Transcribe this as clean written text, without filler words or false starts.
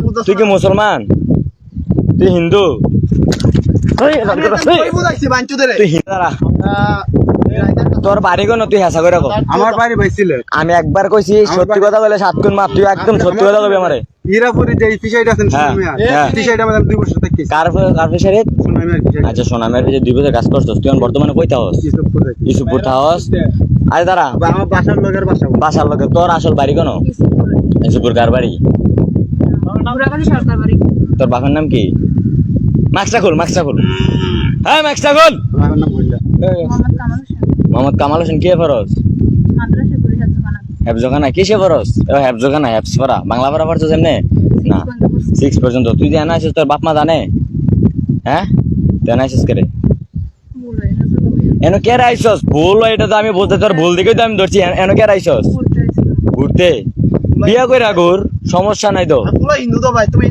বুঝছ তুই কি মুসলমান? তুই হিন্দু? কই বুঝাইছি বাঞ্চুদের তুই হিন্দু? তোর বাড়ি কোন? তুই হেসা করে কো। আমার বাড়ি ভাইছিল আমি একবার কইছি সত্যি কথা বলে 7 গুণ মাপ, তুই একদম সত্যি কথা কবি আমারে। হীরাপুরি যে ফিশাইটা আছেন হ্যাঁ, সুনামিয়া হ্যাঁ। ফিশাইটা আমাদের 2 বছর থেকে কার ফিশারি? সুনামিয়া ফিশাইটা আচ্ছা সোনামের যে 2 বছর কাজ করছস, তুই এখন বর্তমানে কই থাকস? ইসুপুর থাকস? আরে দাঁড়া, আমার বাসার লোকের বাসা বাসার লোকে তোর আসল বাড়ি কোন? ইসুপুর কার বাড়ি? তোর বাবার নাম কি? মাস্কটা খুল, মাস্কটা খুল। হ্যাঁ মাস্কটা খুল। আমার নাম বললা মোহাম্মদ কামাল হোসেন কে ফরজ? হেফজখানা কিসে ফরজ? হেফজখানা হেফস পড়া বাংলা পড়া পড়ছস এমনে? না 6 পর্যন্ত। তুই যে আনা আছিস তোর বাপ মা জানে? হ্যাঁ তুই আনা আছিস কে রে? এনো কে রাইছস? ভুল এটা তো আমি বলতে, তোর ভুল দিকেই তো আমি ধরছি। এনো কে রাইছস? ঘুরতে? বিয়া কইরা ঘুর, সমস্যা নাই তো। পুরো হিন্দু তো ভাই তুমি